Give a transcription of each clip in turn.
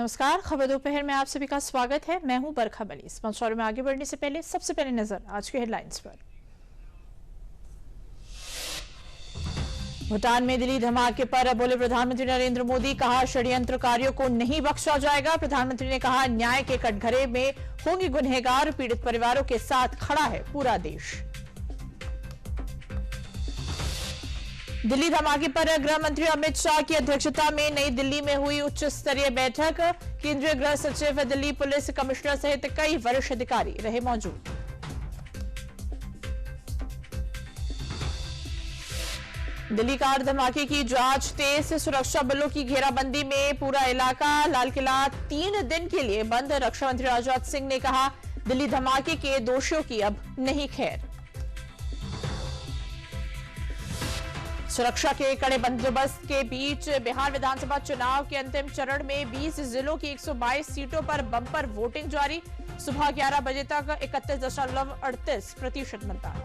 नमस्कार, खबर दोपहर में आप सभी का स्वागत है। मैं हूं बरखा बली। समाचारों में आगे बढ़ने से पहले सबसे पहले नजर आज के हेडलाइंस पर। भूटान में दिल्ली धमाके पर बोले प्रधानमंत्री नरेंद्र मोदी, कहा षड्यंत्रकारियों को नहीं बख्शा जाएगा। प्रधानमंत्री ने कहा न्याय के कटघरे में होंगे गुनहगार, पीड़ित परिवारों के साथ खड़ा है पूरा देश। दिल्ली धमाके पर गृह मंत्री अमित शाह की अध्यक्षता में नई दिल्ली में हुई उच्च स्तरीय बैठक। केंद्रीय गृह सचिव, दिल्ली पुलिस कमिश्नर सहित कई वरिष्ठ अधिकारी रहे मौजूद। दिल्ली कार धमाके की जांच तेज, सुरक्षा बलों की घेराबंदी में पूरा इलाका। लाल किला 3 दिन के लिए बंद। रक्षा मंत्री राजनाथ सिंह ने कहा दिल्ली धमाके के दोषियों की अब नहीं खैर। सुरक्षा के कड़े बंदोबस्त के बीच बिहार विधानसभा चुनाव के अंतिम चरण में 20 जिलों की 122 सीटों पर बम्पर वोटिंग जारी। सुबह 11 बजे तक 31.38% मतदान।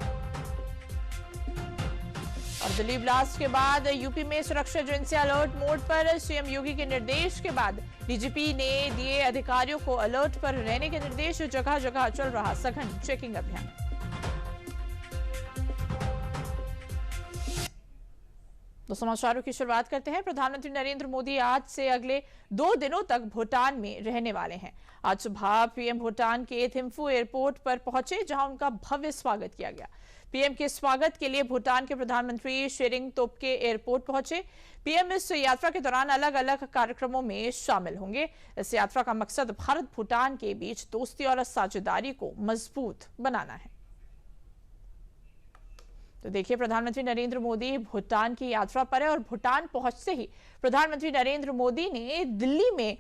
और दिल्ली ब्लास्ट के बाद यूपी में सुरक्षा एजेंसी अलर्ट मोड पर। सीएम योगी के निर्देश के बाद डीजीपी ने दिए अधिकारियों को अलर्ट पर रहने के निर्देश। जगह जगह चल रहा सघन चेकिंग अभियान। तो समाचारों की शुरुआत करते हैं। प्रधानमंत्री नरेंद्र मोदी आज से अगले 2 दिनों तक भूटान में रहने वाले हैं। आज सुबह पीएम भूटान के थिम्फू एयरपोर्ट पर पहुंचे, जहां उनका भव्य स्वागत किया गया। पीएम के स्वागत के लिए भूटान के प्रधानमंत्री शेरिंग तोब्गे एयरपोर्ट पहुंचे। पीएम इस यात्रा के दौरान अलग अलग कार्यक्रमों में शामिल होंगे। इस यात्रा का मकसद भारत भूटान के बीच दोस्ती और साझेदारी को मजबूत बनाना है। तो देखिए, प्रधानमंत्री नरेंद्र मोदी भूटान की यात्रा पर है और भूटान पहुंचते ही प्रधानमंत्री नरेंद्र मोदी ने दिल्ली में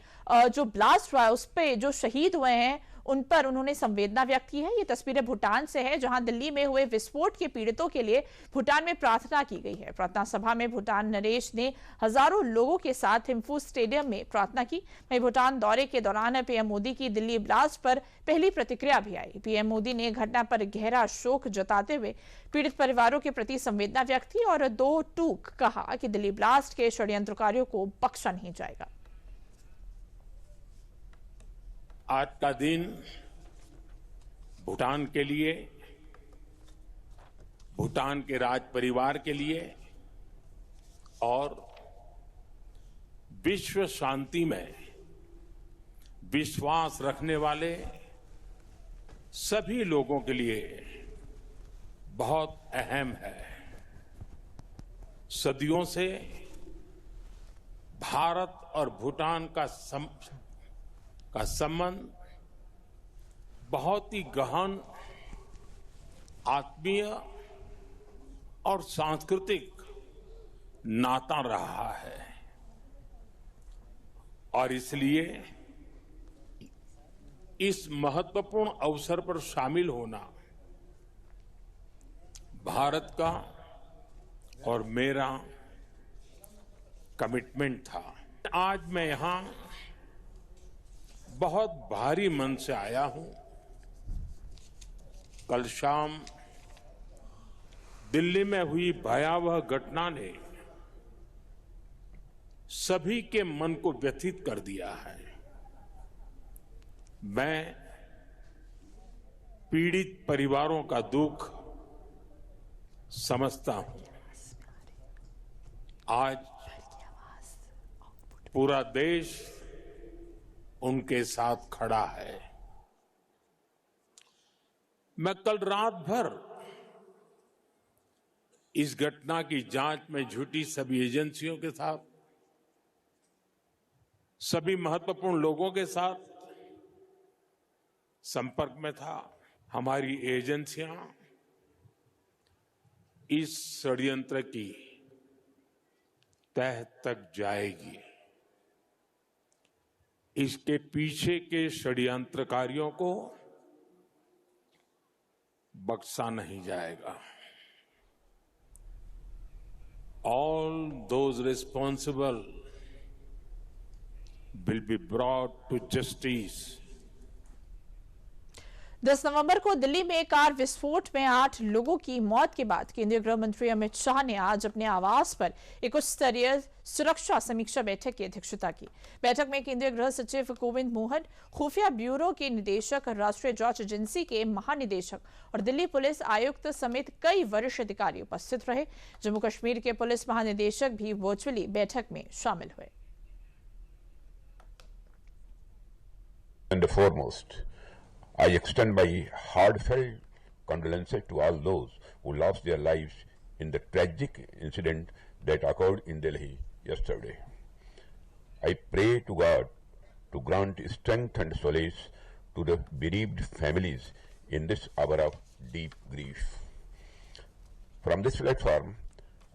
जो ब्लास्ट हुआ है उस पे जो शहीद हुए हैं उन पर उन्होंने संवेदना व्यक्त की है। ये तस्वीरें भूटान से है, जहां दिल्ली में हुए विस्फोट के पीड़ितों के लिए भूटान में प्रार्थना की गई है। प्रार्थना सभा में भूटान नरेश ने हजारों लोगों के साथ थिम्फू स्टेडियम में प्रार्थना की। वहीं भूटान दौरे के दौरान पीएम मोदी की दिल्ली ब्लास्ट पर पहली प्रतिक्रिया भी आई। पीएम मोदी ने घटना पर गहरा शोक जताते हुए पीड़ित परिवारों के प्रति संवेदना व्यक्त की और 2 टूक कहा कि दिल्ली ब्लास्ट के षड्यंत्रकारियों को बख्शा नहीं जाएगा। आज का दिन भूटान के लिए, भूटान के राज परिवार के लिए और विश्व शांति में विश्वास रखने वाले सभी लोगों के लिए बहुत अहम है। सदियों से भारत और भूटान का संबंध बहुत ही गहन, आत्मीय और सांस्कृतिक नाता रहा है और इसलिए इस महत्वपूर्ण अवसर पर शामिल होना भारत का और मेरा कमिटमेंट था। आज मैं यहां बहुत भारी मन से आया हूं। कल शाम दिल्ली में हुई भयावह घटना ने सभी के मन को व्यथित कर दिया है। मैं पीड़ित परिवारों का दुख समझता हूं। आज पूरा देश उनके साथ खड़ा है। मैं कल रात भर इस घटना की जांच में जुटी सभी एजेंसियों के साथ, सभी महत्वपूर्ण लोगों के साथ संपर्क में था। हमारी एजेंसियां इस षड्यंत्र की तह तक जाएगी। इसके पीछे के षड्यंत्रकारियों को बख्शा नहीं जाएगा। All those responsible will be brought to justice. 10 नवंबर को दिल्ली में कार विस्फोट में 8 लोगों की मौत के बाद केंद्रीय गृह मंत्री अमित शाह ने आज अपने आवास पर एक उच्च स्तरीय सुरक्षा समीक्षा बैठक की अध्यक्षता की। बैठक में केंद्रीय गृह सचिव गोविंद मोहन, खुफिया ब्यूरो के निदेशक, राष्ट्रीय जांच एजेंसी के महानिदेशक और दिल्ली पुलिस आयुक्त समेत कई वरिष्ठ अधिकारी उपस्थित रहे। जम्मू कश्मीर के पुलिस महानिदेशक भी वर्चुअली बैठक में शामिल हुए। I extend my heartfelt condolences to all those who lost their lives in the tragic incident that occurred in Delhi yesterday. I pray to God to grant strength and solace to the bereaved families in this hour of deep grief. From this platform,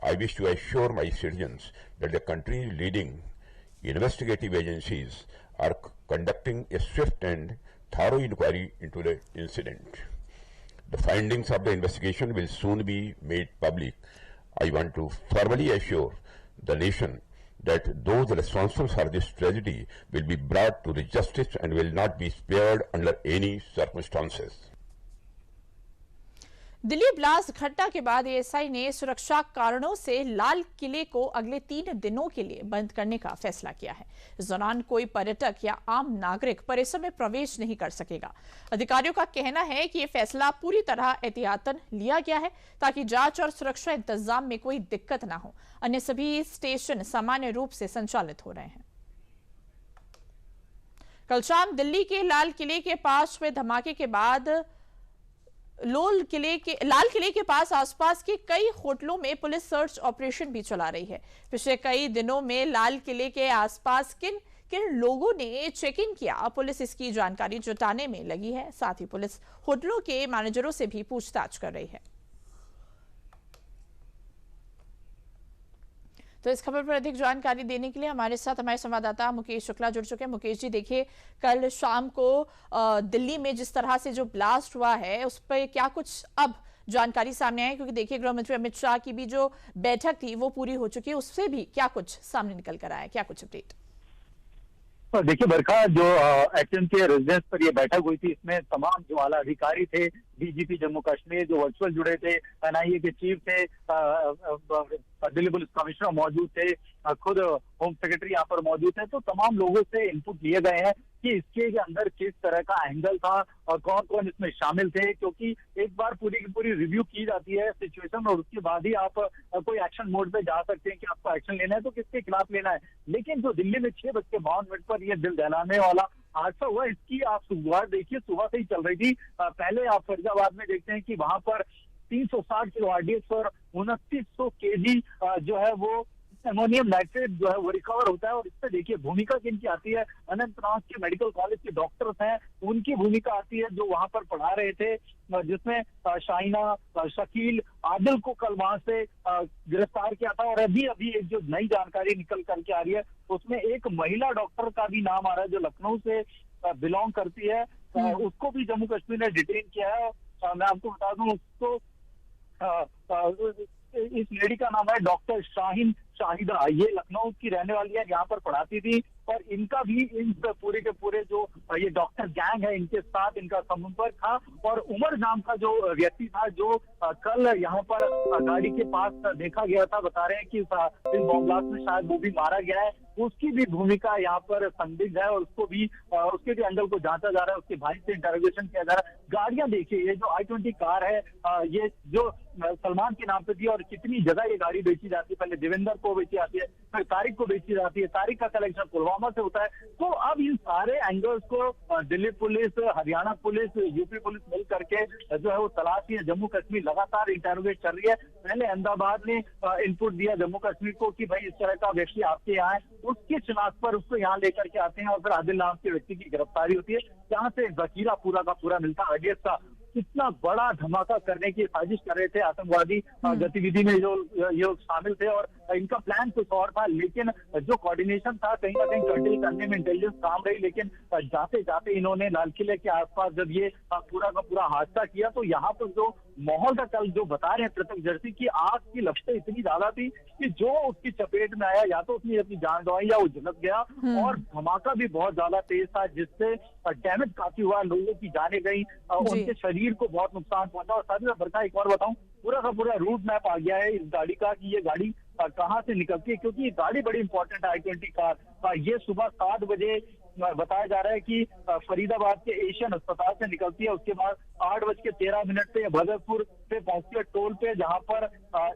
I wish to assure my citizens that the country's leading investigative agencies are conducting a swift and thorough inquiry into the incident. The findings of the investigation will soon be made public. I want to formally assure the nation that those responsible for this tragedy will be brought to the justice and will not be spared under any circumstances. Delhi blast घटना के बाद ASI ने सुरक्षा कारणों से लाल किले को अगले 3 दिनों के लिए बंद करने का फैसला किया है। इस दौरान कोई पर्यटक या आम नागरिक परिसर में प्रवेश नहीं कर सकेगा। अधिकारियों का कहना है कि यह फैसला पूरी तरह एहतियातन लिया गया है ताकि जांच और सुरक्षा इंतजाम में कोई दिक्कत ना हो। अन्य सभी स्टेशन सामान्य रूप से संचालित हो रहे हैं। कल शाम दिल्ली के लाल किले के पास हुए धमाके के बाद लाल किले के पास आसपास के कई होटलों में पुलिस सर्च ऑपरेशन भी चला रही है। पिछले कई दिनों में लाल किले के आसपास किन किन लोगों ने चेक इन किया, पुलिस इसकी जानकारी जुटाने में लगी है। साथ ही पुलिस होटलों के मैनेजरों से भी पूछताछ कर रही है। तो इस खबर पर अधिक जानकारी देने के लिए हमारे साथ हमारे संवाददाता मुकेश शुक्ला जुड़ चुके हैं। मुकेश जी, देखिए कल शाम को दिल्ली में जिस तरह से जो ब्लास्ट हुआ है उस पर क्या कुछ अब जानकारी सामने आई, क्योंकि देखिए गृह मंत्री अमित शाह की भी जो बैठक थी वो पूरी हो चुकी है, उससे भी क्या कुछ सामने निकल कर आया, क्या कुछ अपडेट? तो देखिए बरखा, जो एचएम के रेजिडेंस पर ये बैठक हुई थी, इसमें तमाम जो आला अधिकारी थे, डीजीपी जम्मू कश्मीर जो वर्चुअल जुड़े थे, एनआईए के चीफ थे, दिल्ली पुलिस कमिश्नर मौजूद थे, खुद होम सेक्रेटरी यहाँ पर मौजूद थे। तो तमाम लोगों से इनपुट लिए गए हैं कि इसके अंदर किस तरह का एंगल था और कौन कौन इसमें शामिल थे, क्योंकि एक बार पूरी की पूरी रिव्यू की जाती है सिचुएशन और उसके बाद ही आप कोई एक्शन मोड पे जा सकते हैं कि आपको एक्शन लेना है तो किसके खिलाफ लेना है। लेकिन जो दिल्ली में 6:52 पर यह दिल दहलाने वाला हादसा हुआ, इसकी आप शुरुआत देखिए, सुबह से ही चल रही थी। पहले आप फरीदाबाद में देखते हैं कि वहां पर 360 किलो आरडीएक्स और 2900 केजी जो है वो अमोनियम नाइट्रेट जो है वो रिकवर होता है। और इससे देखिए भूमिका किनकी आती है, अनंतनाग के मेडिकल कॉलेज के डॉक्टर्स हैं, उनकी भूमिका आती है जो वहां पर पढ़ा रहे थे, जिसमें शाहिना, शकील, आदिल को कल वहां से गिरफ्तार किया था। और अभी एक जो नई जानकारी निकल करके आ रही है उसमें एक महिला डॉक्टर का भी नाम आ रहा है जो लखनऊ से बिलोंग करती है, उसको भी जम्मू कश्मीर ने डिटेन किया है। मैं आपको बता दूं, उसको इस लेडी का नाम है डॉक्टर शाहिदा, ये लखनऊ की रहने वाली है, यहाँ पर पढ़ाती थी। और इनका भी इन पूरे के पूरे जो ये डॉक्टर गैंग है इनके साथ इनका संपर्क था। और उमर नाम का जो व्यक्ति था जो कल यहाँ पर गाड़ी के पास देखा गया था, बता रहे हैं कि इस बॉम्ब ब्लास्ट में शायद वो भी मारा गया है, उसकी भी भूमिका यहाँ पर संदिग्ध है और उसके भी एंगल को जांचा जा रहा है, उसके भाई से इंटरोगेशन किया जा रहा है। गाड़ियां देखिए, ये जो i20 कार है ये जो सलमान के नाम पे थी और कितनी जगह ये गाड़ी बेची जाती है, पहले देवेंद्र को बेची जाती है, फिर तारिक को बेची जाती है, तारिक का कलेक्शन पुलवामा से होता है। तो अब इन सारे एंगल्स को Delhi police, Haryana police, UP police मिल करके जो है वो तलाशी है। जम्मू कश्मीर लगातार इंटरोगेट कर रही है। पहले अहमदाबाद ने इनपुट दिया जम्मू कश्मीर को कि भाई इस तरह का व्यक्ति आपके यहाँ है, उसकी शिनाख्त पर उसको यहाँ लेकर के आते हैं और फिर आदिल नाम के व्यक्ति की गिरफ्तारी होती है, जहाँ से जखीरा पूरा का पूरा मिलता है। आरडीएक्स का कितना बड़ा धमाका करने की साजिश कर रहे थे आतंकवादी गतिविधि में जो ये शामिल थे। और इनका प्लान कुछ और था, लेकिन जो कोऑर्डिनेशन था कहीं ना कहीं कर्टेल करने में इंटेलिजेंस काम रही। लेकिन जाते जाते इन्होंने लाल किले के आसपास जब ये पूरा का पूरा हादसा किया तो यहाँ पर जो माहौल था, कल जो बता रहे हैं प्रत्यक्षदर्शी की, आग की लपटें इतनी ज्यादा थी कि जो उसकी चपेट में आया या तो उसने अपनी जान गंवाई या वो झुलस गया। और धमाका भी बहुत ज्यादा तेज था जिससे डैमेज काफी हुआ, लोगों की जाने गई, उनके शरीर को बहुत नुकसान पहुंचा। और साथ ही बरका एक और बताऊं, पूरा का पूरा रूट मैप आ गया है इस गाड़ी का कि ये गाड़ी कहाँ से निकलती है, क्योंकि ये गाड़ी बड़ी इंपॉर्टेंट है I-20 कार। ये सुबह 7 बजे बताया जा रहा है कि फरीदाबाद के एशियन अस्पताल से निकलती है। उसके बाद 8:13 पे भगतपुर पे पहुंचती है टोल पे, जहां पर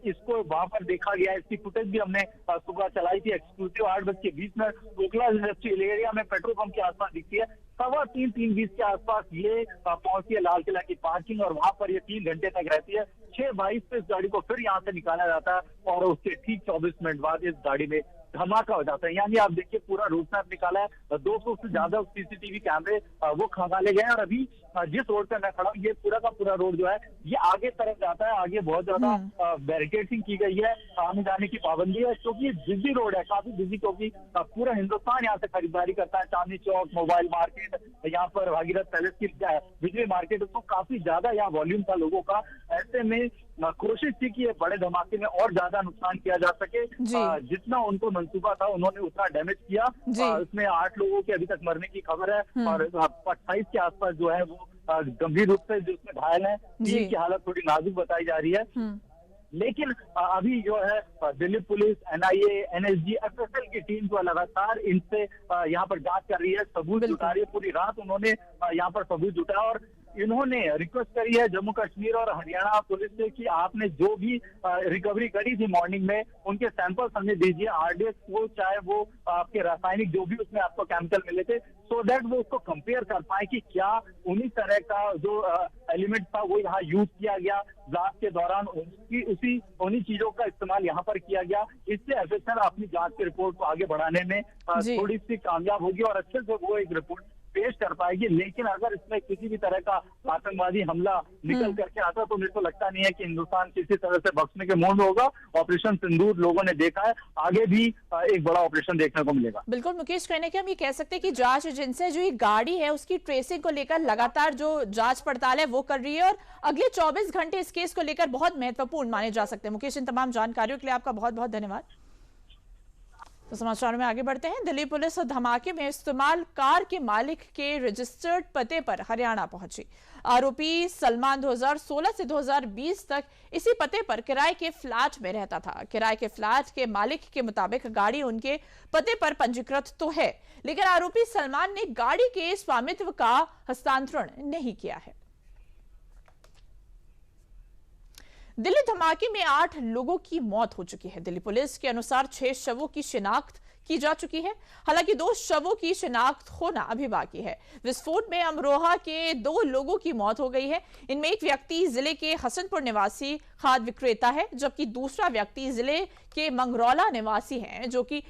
इसको वहां पर देखा गया। इसकी फुटेज भी हमने सुबह चलाई थी एक्सक्लूसिव। 8:20 कोकला इंडस्ट्रियल एरिया में पेट्रोल पंप के आसपास दिखती है। 3:15-3:20 के आसपास ये पहुंचती है लाल किला की पार्किंग और वहां पर ये 3 घंटे तक रहती है। 6:22 पे इस गाड़ी को फिर यहाँ से निकाला जाता है और उसके ठीक 24 मिनट बाद इस गाड़ी में धमाका हो जाता है। यानी आप देखिए पूरा रूट मैप निकाला है, 200 से ज्यादा सीसीटीवी कैमरे वो खंगाले गए हैं। और अभी जिस रोड पे मैं खड़ा हूँ, ये पूरा का पूरा रोड जो है ये आगे तरफ जाता है। आगे बहुत ज्यादा बैरिकेडिंग की गई है, आने जाने की पाबंदी है, क्योंकि बिजी रोड है, काफी बिजी, क्योंकि पूरा हिंदुस्तान यहाँ से खरीदारी करता है। चांदनी चौक, मोबाइल मार्केट, यहाँ पर भागीरथ पैलेस की बिजली मार्केट, तो काफी ज्यादा यहाँ वॉल्यूम था लोगों का। ऐसे में कोशिश थी कि ये बड़े धमाके में और ज्यादा नुकसान किया जा सके। जितना उनको मंसूबा था उन्होंने उतना डैमेज किया। इसमें 8 लोगों के अभी तक मरने की खबर है और 28 के आसपास जो है वो गंभीर रूप से जिसमें घायल है। 3 की हालत थोड़ी नाजुक बताई जा रही है। लेकिन अभी जो है Delhi police, NIA, NSG, FSL की टीम जो लगातार इनसे यहाँ पर जांच कर रही है, सबूत जुटा रही है। पूरी रात उन्होंने यहाँ पर सबूत जुटाया और इन्होंने रिक्वेस्ट करी है जम्मू कश्मीर और हरियाणा पुलिस से कि आपने जो भी रिकवरी करी थी मॉर्निंग में, उनके सैंपल्स हमें दीजिए, RDX वो, चाहे वो आपके रासायनिक जो भी उसमें आपको केमिकल मिले थे, सो दैट वो उसको कंपेयर कर पाए कि क्या उन्हीं तरह का जो एलिमेंट था वो यहाँ यूज किया गया ब्लास्ट के दौरान, उन्हीं चीजों का इस्तेमाल यहाँ पर किया गया। इससे FSL अपनी जांच की रिपोर्ट को आगे बढ़ाने में थोड़ी सी कामयाब होगी और अच्छे से वो एक रिपोर्ट पेश कर पाएगी। लेकिन अगर इसमें किसी भी तरह का आतंकवादी हमला निकल करके आता तो मेरे को लगता नहीं है कि हिंदुस्तान किसी तरह से बख्शने के मूड में होगा। ऑपरेशन सिंदूर लोगों ने देखा है, आगे भी एक बड़ा ऑपरेशन देखने को मिलेगा। बिल्कुल मुकेश, कहने के हम ये कह सकते हैं कि जांच एजेंसी जो ये गाड़ी है उसकी ट्रेसिंग को लेकर लगातार जो जांच पड़ताल है वो कर रही है और अगले 24 घंटे इस केस को लेकर बहुत महत्वपूर्ण माने जा सकते हैं। मुकेश, इन तमाम जानकारियों के लिए आपका बहुत बहुत धन्यवाद। तो समाचार में आगे बढ़ते हैं। दिल्ली पुलिस धमाके में इस्तेमाल कार के मालिक के रजिस्टर्ड पते पर हरियाणा पहुंची। आरोपी सलमान 2016 से 2020 तक इसी पते पर किराए के फ्लैट में रहता था। किराए के फ्लैट के मालिक के मुताबिक गाड़ी उनके पते पर पंजीकृत तो है, लेकिन आरोपी सलमान ने गाड़ी के स्वामित्व का हस्तांतरण नहीं किया है। दिल्ली धमाके में 8 लोगों की मौत हो चुकी है। दिल्ली पुलिस के अनुसार 6 शवों की शिनाख्त की जा चुकी है, हालांकि 2 शवों की शिनाख्त होना अभी बाकी है। विस्फोट में अमरोहा के 2 लोगों की मौत हो गई है। इनमें एक व्यक्ति जिले के हसनपुर निवासी खाद्य विक्रेता है, जबकि दूसरा व्यक्ति जिले के मंगरौला निवासी है, जो कि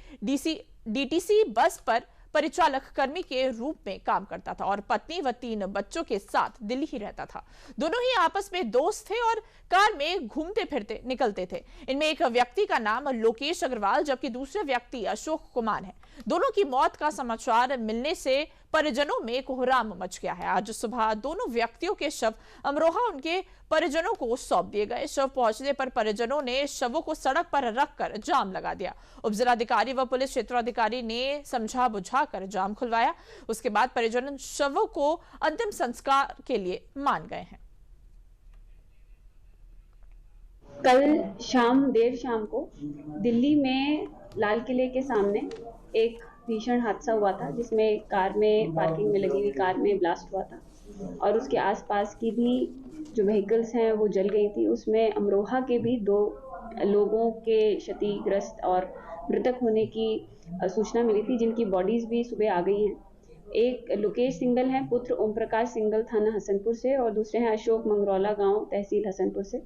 DTC बस पर परिचालक कर्मी के रूप में काम करता था और पत्नी व 3 बच्चों के साथ दिल्ली ही रहता था। दोनों ही आपस में दोस्त थे और कार में घूमते फिरते निकलते थे। इनमें एक व्यक्ति का नाम लोकेश अग्रवाल जबकि दूसरे व्यक्ति अशोक कुमार है। दोनों की मौत का समाचार मिलने से परिजनों में कोहराम मच गया है। आज सुबह दोनों व्यक्तियों के शव अमरोहा उनके परिजनों को सौंप दिए गए। शव पहुंचने पर परिजनों ने शवों को सड़क पर रखकर जाम लगा दिया। उपजिलाधिकारी व पुलिस क्षेत्राधिकारी ने समझा बुझाकर जाम खुलवाया। उसके बाद परिजन शवों को अंतिम संस्कार के लिए मान गए हैं। कल देर शाम को दिल्ली में लाल किले के सामने एक भीषण हादसा हुआ था, जिसमें कार में पार्किंग में लगी हुई कार में ब्लास्ट हुआ था और उसके आसपास की भी जो व्हीकल्स हैं वो जल गई थी। उसमें अमरोहा के भी 2 लोगों के क्षतिग्रस्त और मृतक होने की सूचना मिली थी, जिनकी बॉडीज भी सुबह आ गई हैं। एक लोकेश सिंगल हैं, पुत्र ओम प्रकाश सिंगल, थाना हसनपुर से, और दूसरे हैं अशोक मंगरौला गांव, तहसील हसनपुर से।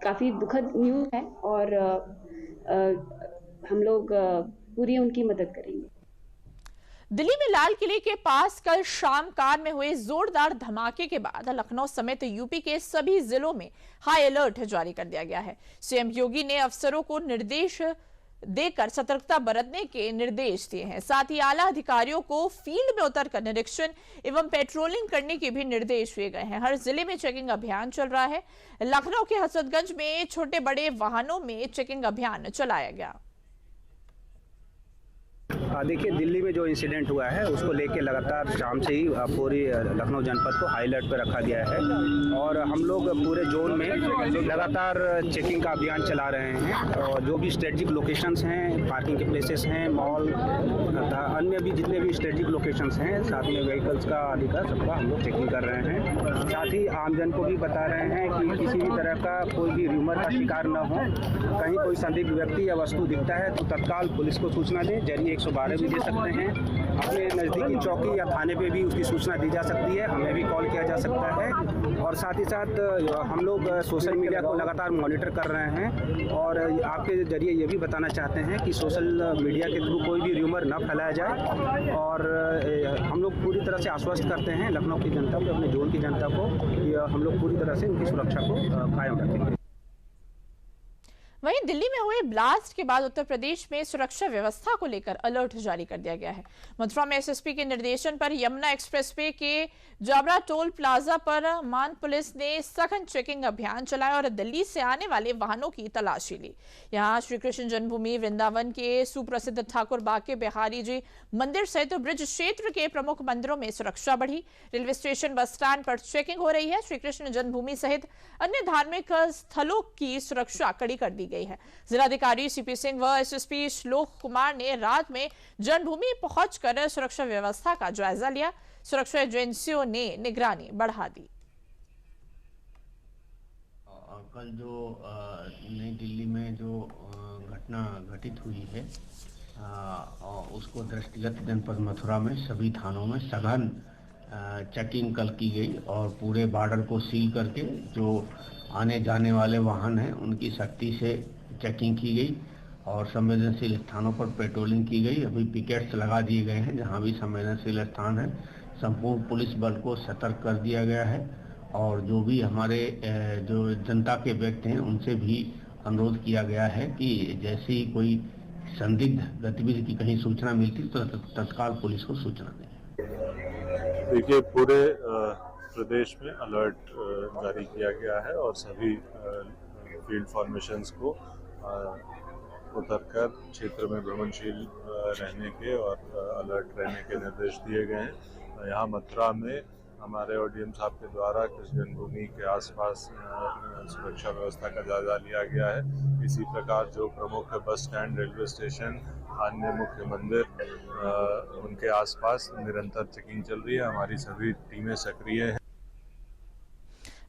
काफ़ी दुखद न्यूज़ है और हम लोग पूरी उनकी मदद करेंगे। दिल्ली में लाल किले के पास कल शाम कार में हुए जोरदार धमाके के बाद लखनऊ समेत यूपी के सभी जिलों में हाई अलर्ट जारी कर दिया गया है। सीएम योगी ने अफसरों को निर्देश देकर सतर्कता बरतने के निर्देश दिए हैं। साथ ही आला अधिकारियों को फील्ड में उतरकर निरीक्षण एवं पेट्रोलिंग करने के भी निर्देश दिए गए हैं। हर जिले में चेकिंग अभियान चल रहा है। लखनऊ के हजरतगंज में छोटे बड़े वाहनों में चेकिंग अभियान चलाया गया। देखिए, दिल्ली में जो इंसिडेंट हुआ है उसको लेके लगातार शाम से ही पूरी लखनऊ जनपद को हाई अलर्ट पर रखा गया है और हम लोग पूरे जोन में लगातार चेकिंग का अभियान चला रहे हैं। और जो भी स्ट्रेटेजिक लोकेशंस हैं, पार्किंग के प्लेसेस हैं, मॉल तथा अन्य भी जितने भी स्ट्रेटेजिक लोकेशंस हैं, साथ में व्हीकल्स का आदि का सबका हम लोग चेकिंग कर रहे हैं। साथ ही आमजन को भी बता रहे हैं कि किसी भी तरह का कोई भी र्यूमर का शिकार न हो। कहीं कोई संदिग्ध व्यक्ति या वस्तु दिखता है तो तत्काल पुलिस को सूचना दें। जरिए 112 भी दे सकते हैं। अपने नज़दीकी चौकी या थाने पे भी उसकी सूचना दी जा सकती है। हमें भी कॉल किया जा सकता है। और साथ ही साथ हम लोग सोशल मीडिया को लगातार मॉनिटर कर रहे हैं और आपके जरिए ये भी बताना चाहते हैं कि सोशल मीडिया के थ्रू कोई भी र्यूमर न फैलाया जाए। और हम लोग पूरी तरह से आश्वस्त करते हैं लखनऊ की जनता को, अपने जोन की जनता को, हम लोग पूरी तरह से उनकी सुरक्षा को कायम रखेंगे। वहीं दिल्ली में हुए ब्लास्ट के बाद उत्तर प्रदेश में सुरक्षा व्यवस्था को लेकर अलर्ट जारी कर दिया गया है। मथुरा में एसएसपी के निर्देशन पर यमुना एक्सप्रेसवे के जाबरा टोल प्लाजा पर मान पुलिस ने सघन चेकिंग अभियान चलाया और दिल्ली से आने वाले वाहनों की तलाशी ली। यहां श्री कृष्ण जन्मभूमि वृंदावन के सुप्रसिद्ध ठाकुर बाके बिहारी जी मंदिर सहित ब्रिज क्षेत्र के प्रमुख मंदिरों में सुरक्षा बढ़ी। रेलवे स्टेशन, बस स्टैंड पर चेकिंग हो रही है। श्री कृष्ण जन्मभूमि सहित अन्य धार्मिक स्थलों की सुरक्षा कड़ी कर दी गई है। जिलाधिकारी सीपी सिंह व एसएसपी श्लोक कुमार ने रात में जन्मभूमि पहुंचकर सुरक्षा व्यवस्था का जायजा लिया। सुरक्षा एजेंसियों ने निगरानी बढ़ा दी। कल जो नई दिल्ली में जो घटना घटित हुई है उसको दृष्टिगत जनपद मथुरा में सभी थानों में सघन चेकिंग कल की गई और पूरे बॉर्डर को सील करके जो आने जाने वाले वाहन हैं उनकी सख्ती से चेकिंग की गई और संवेदनशील स्थानों पर पेट्रोलिंग की गई। अभी पिकेट्स लगा दिए गए हैं जहां भी संवेदनशील स्थान है। संपूर्ण पुलिस बल को सतर्क कर दिया गया है और जो भी हमारे जो जनता के व्यक्ति हैं उनसे भी अनुरोध किया गया है कि जैसे ही कोई संदिग्ध गतिविधि की कहीं सूचना मिलती तो तत्काल पुलिस को सूचना दें। देखिए, पूरे प्रदेश में अलर्ट जारी किया गया है और सभी फील्ड फॉर्मेशंस को उतरकर क्षेत्र में भ्रमणशील रहने के और अलर्ट रहने के निर्देश दिए गए हैं। यहाँ मथुरा में हमारे ओडीएम साहब के द्वारा कृष्ण जन्मभूमि के आसपास सुरक्षा व्यवस्था का जायजा लिया गया है। इसी प्रकार जो प्रमुख बस स्टैंड, रेलवे स्टेशन, अन्य मुख्य मंदिर उनके आसपास निरंतर चेकिंग चल रही है। हमारी सभी टीमें सक्रिय हैं।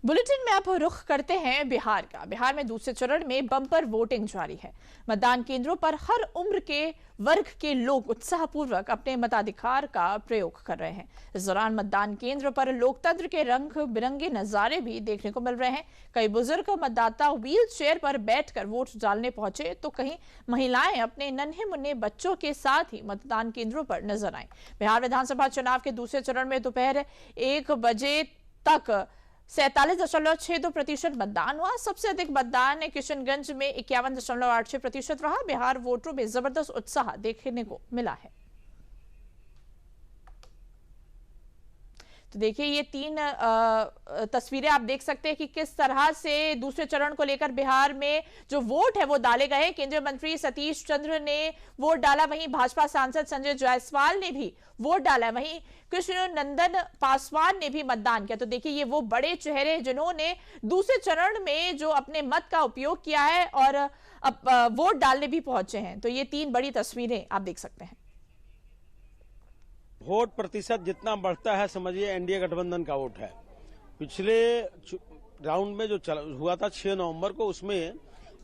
बुलेटिन में आप रुख करते हैं बिहार का। बिहार में दूसरे चरण में बम्पर वोटिंग जारी है। मतदान केंद्रों पर हर उम्र के वर्ग के लोग उत्साहपूर्वक अपने मताधिकार का प्रयोग कर रहे हैं। इस दौरान मतदान केंद्र पर लोकतंत्र के रंग बिरंगे नजारे भी देखने को मिल रहे हैं। कई बुजुर्ग मतदाता व्हील चेयर पर बैठकर वोट डालने पहुंचे तो कहीं महिलाएं अपने नन्हे मुन्ने बच्चों के साथ ही मतदान केंद्रों पर नजर आए। बिहार विधानसभा चुनाव के दूसरे चरण में दोपहर 1 बजे तक 47.62% मतदान हुआ। सबसे अधिक मतदान किशनगंज में 51.86% रहा। बिहार वोटरों में जबरदस्त उत्साह देखने को मिला है। तो देखिए, ये 3 तस्वीरें आप देख सकते हैं कि किस तरह से दूसरे चरण को लेकर बिहार में जो वोट है वो डाले गए हैं। केंद्रीय मंत्री सतीश चंद्र ने वोट डाला, वहीं भाजपा सांसद संजय जायसवाल ने भी वोट डाला, वहीं कृष्ण नंदन पासवान ने भी मतदान किया। तो देखिए, ये वो बड़े चेहरे जिन्होंने दूसरे चरण में जो अपने मत का उपयोग किया है और अब वोट डालने भी पहुंचे हैं। तो ये 3 बड़ी तस्वीरें आप देख सकते हैं। वोट प्रतिशत जितना बढ़ता है समझिए एनडीए गठबंधन का वोट है। पिछले राउंड में जो हुआ था 6 नवंबर को, उसमें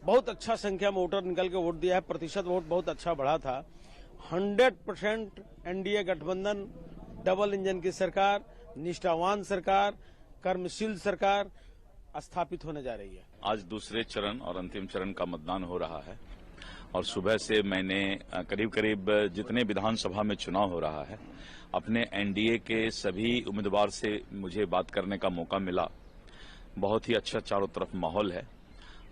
बहुत अच्छा संख्या में वोटर निकल के वोट दिया है। प्रतिशत वोट बहुत अच्छा बढ़ा था। 100% एनडीए गठबंधन, डबल इंजन की सरकार, निष्ठावान सरकार, कर्मशील सरकार स्थापित होने जा रही है। आज दूसरे चरण और अंतिम चरण का मतदान हो रहा है और सुबह से मैंने करीब करीब जितने विधानसभा में चुनाव हो रहा है अपने एनडीए के सभी उम्मीदवार से मुझे बात करने का मौका मिला। बहुत ही अच्छा चारों तरफ माहौल है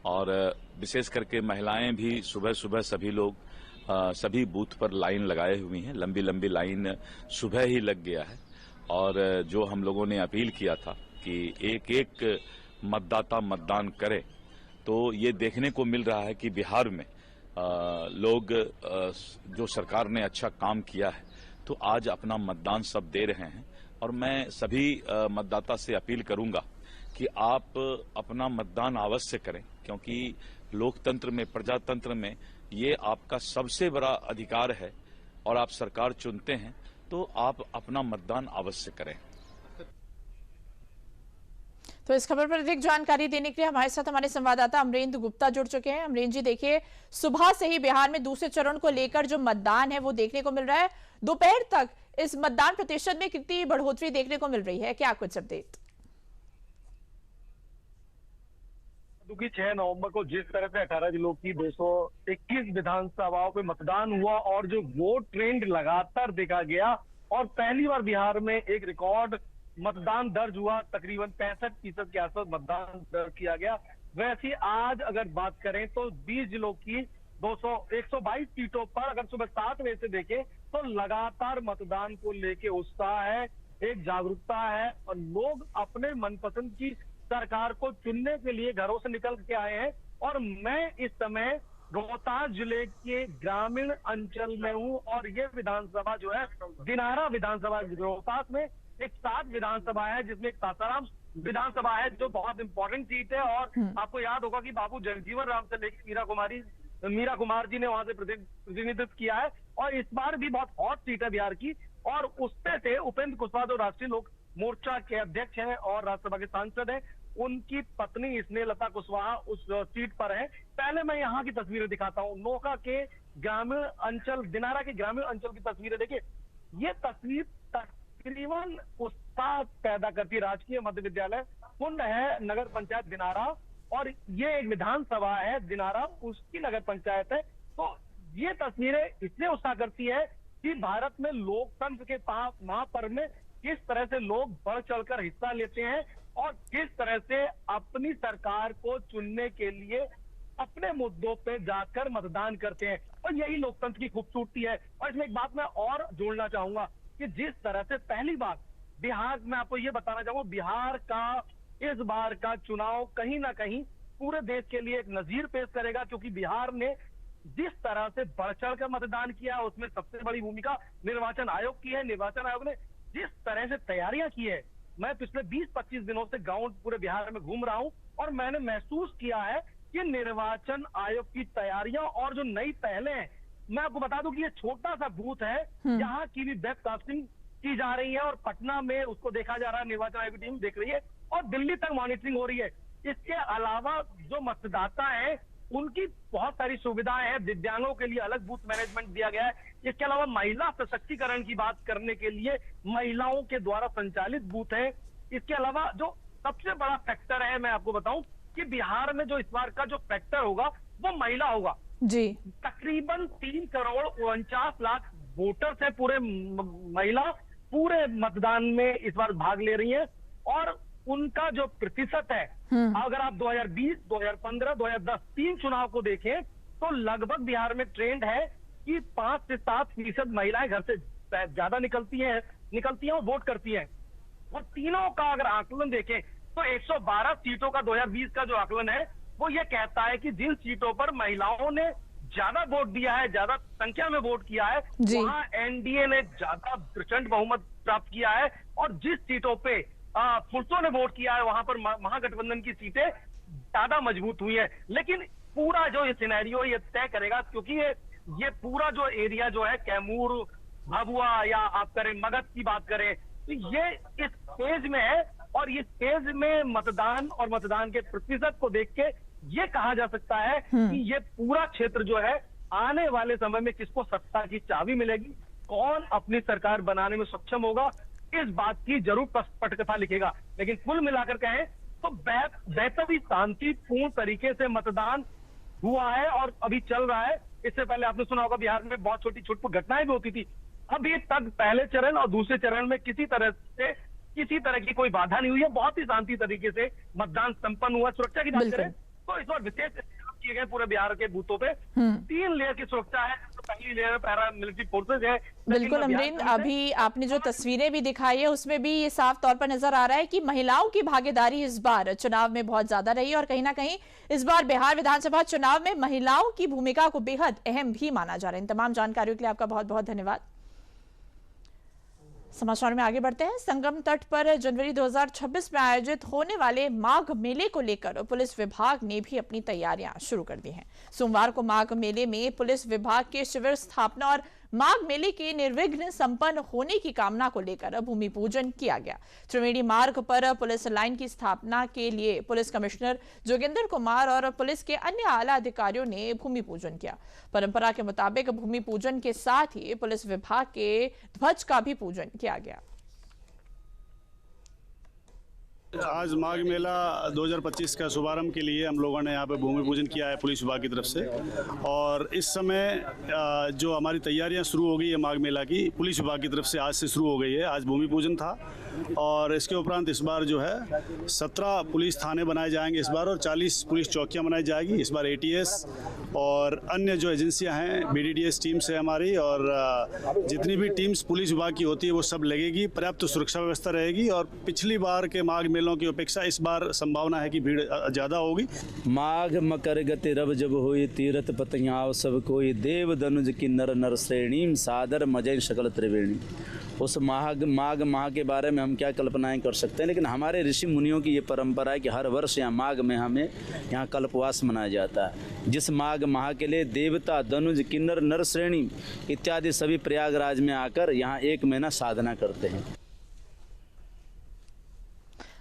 और विशेष करके महिलाएं भी सुबह सुबह सभी लोग सभी बूथ पर लाइन लगाए हुई हैं। लंबी लंबी लाइन सुबह ही लग गया है और जो हम लोगों ने अपील किया था कि एक एक मतदाता मतदान करे, तो ये देखने को मिल रहा है कि बिहार में लोग जो सरकार ने अच्छा काम किया है तो आज अपना मतदान सब दे रहे हैं। और मैं सभी मतदाता से अपील करूंगा कि आप अपना मतदान अवश्य करें, क्योंकि लोकतंत्र में, प्रजातंत्र में ये आपका सबसे बड़ा अधिकार है और आप सरकार चुनते हैं तो आप अपना मतदान अवश्य करें। तो इस खबर पर अधिक जानकारी देने के लिए हमारे साथ हमारे संवाददाता अमरेंद्र गुप्ता जुड़ चुके हैं। अमरेंद्र जी, देखिए सुबह से ही बिहार में दूसरे चरण को लेकर जो मतदान है वो देखने को मिल रहा है। दोपहर तक इस मतदान प्रतिशत में कितनी बढ़ोतरी देखने को मिल रही है, क्या कुछ अपडेट? क्योंकि 6 नवंबर को जिस तरह से 18 जिलों की 221 विधानसभाओं पे मतदान हुआ और जो वोट ट्रेंड लगातार देखा गया और पहली बार बिहार में एक रिकॉर्ड मतदान दर्ज हुआ, तकरीबन 65% के आसपास मतदान दर्ज किया गया। वैसे आज अगर बात करें तो 20 जिलों की 122 सीटों पर अगर सुबह 7 बजे से देखें तो लगातार मतदान को लेके उत्साह है, एक जागरूकता है और लोग अपने मनपसंद की सरकार को चुनने के लिए घरों से निकल के आए हैं। और मैं इस समय रोहतास जिले के ग्रामीण अंचल में हूं और ये विधानसभा जो है दिनारा विधानसभा, रोहतास में एक 7 विधानसभा है जिसमें एक सासाराम विधानसभा है जो बहुत इंपॉर्टेंट सीट है। और आपको याद होगा कि बाबू जगजीवन राम से लेकर मीरा कुमार जी ने वहां से प्रतिनिधित्व किया है और इस बार भी बहुत हॉट सीट है बिहार की। और उसपे से उपेंद्र कुशवाहा जो राष्ट्रीय लोक मोर्चा के अध्यक्ष हैं और राज्यसभा के सांसद हैं, उनकी पत्नी स्नेहलता कुशवाहा उस सीट पर है। पहले मैं यहाँ की तस्वीरें दिखाता हूँ, नोखा के ग्रामीण अंचल, दिनारा के ग्रामीण अंचल की तस्वीरें देखिए। ये तस्वीर तकरीबन उत्साह पैदा करती है। राजकीय मध्य विद्यालय कुंड है नगर पंचायत दिनारा और ये एक विधानसभा है दिनारा, उसकी नगर पंचायत है। तो ये तस्वीरें इसलिए उत्साह करती है कि भारत में लोकतंत्र के महापर्व में किस तरह से लोग बढ़ चढ़कर हिस्सा लेते हैं और किस तरह से अपनी सरकार को चुनने के लिए अपने मुद्दों पे जाकर मतदान करते हैं। और यही लोकतंत्र की खूबसूरती है। और इसमें एक बात मैं और जोड़ना चाहूंगा कि जिस तरह से पहली बार बिहार, मैं आपको ये बताना चाहूंगा, बिहार का इस बार का चुनाव कहीं ना कहीं पूरे देश के लिए एक नजीर पेश करेगा, क्योंकि बिहार ने जिस तरह से बढ़ चढ़कर मतदान किया उसमें सबसे बड़ी भूमिका निर्वाचन आयोग की है। निर्वाचन आयोग ने जिस तरह से तैयारियां की है, मैं पिछले 20-25 दिनों से गांव पूरे बिहार में घूम रहा हूं और मैंने महसूस किया है कि निर्वाचन आयोग की तैयारियां और जो नई पहलें हैं, मैं आपको बता दूं कि ये छोटा सा बूथ है, यहाँ की भी वेबकास्टिंग की जा रही है और पटना में उसको देखा जा रहा है, निर्वाचन आयोग की टीम देख रही है और दिल्ली तक मॉनिटरिंग हो रही है। इसके अलावा जो मतदाता है उनकी बहुत सारी सुविधाएं हैं, दिव्यांगों के लिए अलग बूथ मैनेजमेंट दिया गया है। इसके अलावा महिला सशक्तिकरण की बात करने के लिए महिलाओं के द्वारा संचालित बूथ है। इसके अलावा जो सबसे बड़ा फैक्टर है, मैं आपको बताऊं कि बिहार में जो इस बार का जो फैक्टर होगा वो महिला होगा जी। तकरीबन 3,49,00,000 वोटर्स है, पूरे महिला पूरे मतदान में इस बार भाग ले रही है और उनका जो प्रतिशत है, अगर आप 2020, 2015, 2010 3 चुनाव को देखें तो लगभग बिहार में ट्रेंड है कि 5 से 7% महिलाएं घर से ज्यादा निकलती हैं और वोट करती हैं। और तीनों का अगर आकलन देखें तो 112 सीटों का 2020 का जो आकलन है वो ये कहता है कि जिन सीटों पर महिलाओं ने ज्यादा वोट दिया है, ज्यादा संख्या में वोट किया है, वहां एनडीए ने ज्यादा प्रचंड बहुमत प्राप्त किया है। और जिस सीटों पे पुरुषों ने वोट किया है वहां पर महागठबंधन की सीटें ज्यादा मजबूत हुई है। लेकिन पूरा जो ये सिनेरियो ये तय करेगा, क्योंकि ये पूरा जो एरिया जो है कैमूर, भभुआ या आप करें मगध की बात करें तो ये इस फेज में है और इस फेज में मतदान और मतदान के प्रतिशत को देख के ये कहा जा सकता है कि ये पूरा क्षेत्र जो है आने वाले समय में किसको सत्ता की चाबी मिलेगी, कौन अपनी सरकार बनाने में सक्षम होगा, इस बात की जरूर पटकथा लिखेगा। लेकिन कुल मिलाकर कहें तो बेहतरी शांतिपूर्ण तरीके से मतदान हुआ है और अभी चल रहा है इससे पहले आपने सुना होगा बिहार में बहुत छोटी छुटपुट घटनाएं भी होती थी। अभी तक पहले चरण और दूसरे चरण में किसी तरह की कोई बाधा नहीं हुई है। बहुत ही शांति तरीके से मतदान संपन्न हुआ। सुरक्षा की बात करें तो इस बार विशेष इंतजाम किए गए पूरे बिहार के बूथों पे। 3 लेयर की सुरक्षा है। तो पहली लेयर पैरा मिलिट्री फोर्सेज है। बिल्कुल अमरींद्र, अभी आपने जो तस्वीरें भी दिखाई है उसमें भी ये साफ तौर पर नजर आ रहा है कि महिलाओं की भागीदारी इस बार चुनाव में बहुत ज्यादा रही और कहीं ना कहीं इस बार बिहार विधानसभा चुनाव में महिलाओं की भूमिका को बेहद अहम भी माना जा रहा है। इन तमाम जानकारियों के लिए आपका बहुत बहुत धन्यवाद। समाचार में आगे बढ़ते हैं। संगम तट पर जनवरी 2026 में आयोजित होने वाले माघ मेले को लेकर पुलिस विभाग ने भी अपनी तैयारियां शुरू कर दी हैं। सोमवार को माघ मेले में पुलिस विभाग के शिविर स्थापना और माघ मेले के निर्विघ्न संपन्न होने की कामना को लेकर भूमि पूजन किया गया। त्रिवेणी मार्ग पर पुलिस लाइन की स्थापना के लिए पुलिस कमिश्नर जोगेंद्र कुमार और पुलिस के अन्य आला अधिकारियों ने भूमि पूजन किया। परंपरा के मुताबिक भूमि पूजन के साथ ही पुलिस विभाग के ध्वज का भी पूजन किया गया। आज माघ मेला 2025 का शुभारंभ के लिए हम लोगों ने यहाँ पे भूमि पूजन किया है पुलिस विभाग की तरफ से। और इस समय जो हमारी तैयारियां शुरू हो गई है माघ मेला की, पुलिस विभाग की तरफ से आज से शुरू हो गई है। आज भूमि पूजन था और इसके उपरांत इस बार जो है 17 पुलिस थाने बनाए जाएंगे इस बार और 40 पुलिस चौकियां बनाई जाएगी। इस बार ATS और अन्य जो एजेंसियां हैं, BDDS टीम्स है हमारी, और जितनी भी टीम्स पुलिस विभाग की होती है वो सब लगेगी। पर्याप्त सुरक्षा व्यवस्था रहेगी और पिछली बार के माघ मेलों की अपेक्षा इस बार संभावना है कि भीड़ ज़्यादा होगी। माघ मकर गति रब जब होई तीरथ पतंगाव सब कोई देव दनुज की नर नर श्रेणी सादर मजय सकल त्रिवेणी। उस माघ माह के बारे में हम क्या कल्पनाएं कर सकते हैं, लेकिन हमारे ऋषि मुनियों की ये परंपरा है कि हर वर्ष यहाँ माघ में हमें यहाँ कल्पवास मनाया जाता है, जिस माघ माह के लिए देवता दनुज किन्नर नर श्रेणी इत्यादि सभी प्रयागराज में आकर यहाँ 1 महीना साधना करते हैं।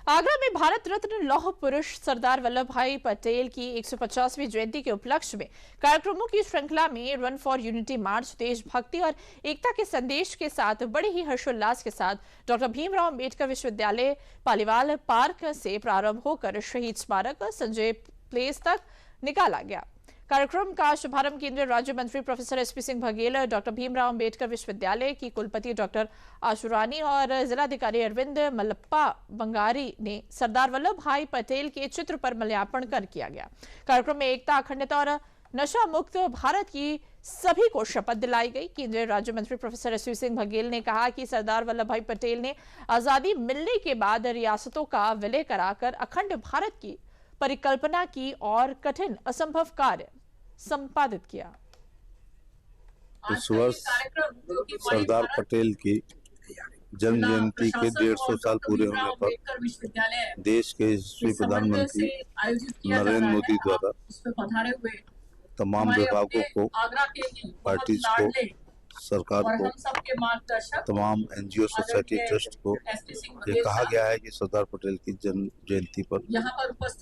आगरा में भारत रत्न लौह पुरुष सरदार वल्लभ भाई पटेल की 150वीं जयंती के उपलक्ष्य में कार्यक्रमों की श्रृंखला में रन फॉर यूनिटी मार्च देशभक्ति और एकता के संदेश के साथ बड़े ही हर्षोल्लास के साथ डॉक्टर भीमराव अंबेडकर विश्वविद्यालय पालीवाल पार्क से प्रारंभ होकर शहीद स्मारक संजय प्लेस तक निकाला गया। कार्यक्रम का शुभारंभ केंद्रीय राज्य मंत्री professor SP Singh Baghel, doctor Bhimrao Ambedkar विश्वविद्यालय की कुलपति डॉक्टर आशुरानी और जिलाधिकारी अरविंद मल्लप्पा बंगारी ने सरदार वल्लभ भाई पटेल के चित्र पर माल्यार्पण कर किया गया। कार्यक्रम में एकता, अखंडता और नशा मुक्त भारत की सभी को शपथ दिलाई गई। केंद्रीय राज्य मंत्री प्रोफेसर SP सिंह बघेल ने कहा कि सरदार वल्लभ भाई पटेल ने आजादी मिलने के बाद रियासतों का विलय कराकर अखंड भारत की परिकल्पना की और कठिन असंभव कार्य संपादित किया। इस वर्ष सरदार पटेल की जन्म जयंती के 150 साल पूरे होने पर देश के यशस्वी प्रधानमंत्री नरेंद्र मोदी द्वारा तमाम विभागों को, पार्टीज को, सरकार को, तमाम NGO सोसाइटी ट्रस्ट को ये कहा गया है कि सरदार पटेल की जन्म जयंती पर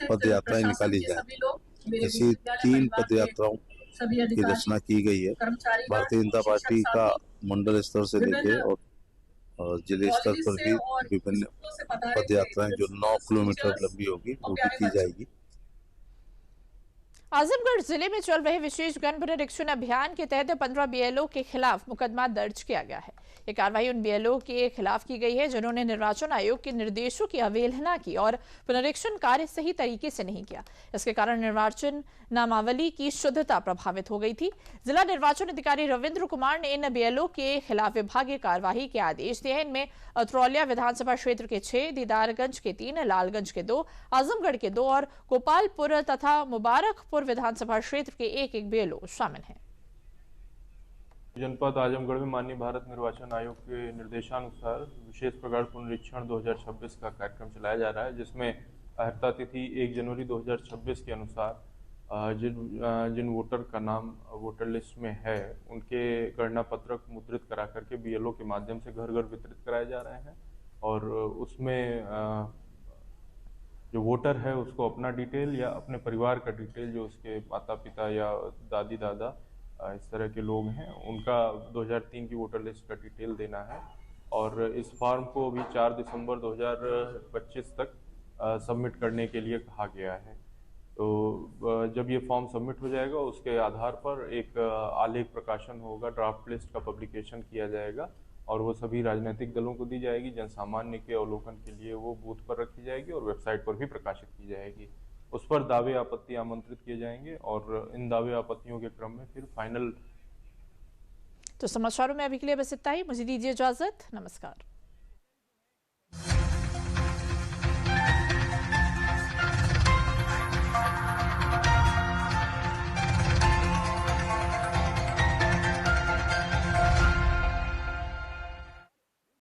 पद यात्राएं निकाली जाए। ऐसी 3 पद यात्राओं की रचना की गई है। भारतीय जनता पार्टी का मंडल स्तर से लेके और जिले स्तर पर भी विभिन्न पद यात्राएं जो 9 किलोमीटर लंबी होगी वो भी की जाएगी। आजमगढ़ जिले में चल रहे विशेष गण पुनरीक्षण अभियान के तहत 15 BLO के खिलाफ मुकदमा दर्ज किया गया है। ये कार्रवाई उन BLO के खिलाफ की गई है जिन्होंने निर्वाचन आयोग के निर्देशों की अवहेलना की और पुनरीक्षण कार्य सही तरीके से नहीं किया। इसके कारण निर्वाचन नामावली की शुद्धता प्रभावित हो गई थी। जिला निर्वाचन अधिकारी रविंद्र कुमार ने इन BLO के खिलाफ विभागीय कार्यवाही के आदेश दिए हैं। इनमें अतरौलिया विधानसभा क्षेत्र के 6, दीदारगंज के 3, लालगंज के 2, आजमगढ़ के 2 और गोपालपुर तथा मुबारकपुर विधानसभा क्षेत्र के 1-1 BLO शामिल हैं। जनपद आजमगढ़ में माननीय भारत निर्वाचन आयोग के निर्देशानुसार विशेष प्रगाढ़ पुनरीक्षण 2026 का कार्यक्रम चलाया जा रहा है, जिसमें अर्हता तिथि 1 जनवरी 2026 के अनुसार जिन वोटर का नाम वोटर लिस्ट में है उनके गणना पत्रक मुद्रित करा करके BLO के माध्यम से घर घर वितरित कराए जा रहे हैं। और उसमें जो वोटर है उसको अपना डिटेल या अपने परिवार का डिटेल, जो उसके माता पिता या दादी दादा इस तरह के लोग हैं, उनका 2003 की वोटर लिस्ट का डिटेल देना है। और इस फॉर्म को अभी 4 दिसंबर 2025 तक सबमिट करने के लिए कहा गया है। तो जब ये फॉर्म सबमिट हो जाएगा उसके आधार पर एक आलेख प्रकाशन होगा, ड्राफ्ट लिस्ट का पब्लिकेशन किया जाएगा और वो सभी राजनीतिक दलों को दी जाएगी। जनसामान्य के अवलोकन के लिए वो बूथ पर रखी जाएगी और वेबसाइट पर भी प्रकाशित की जाएगी। उस पर दावे आपत्ति आमंत्रित किए जाएंगे और इन दावे आपत्तियों के क्रम में फिर फाइनल। तो समाचारों में अभी के लिए बस इतना ही। मुझे दीजिए इजाजत। नमस्कार।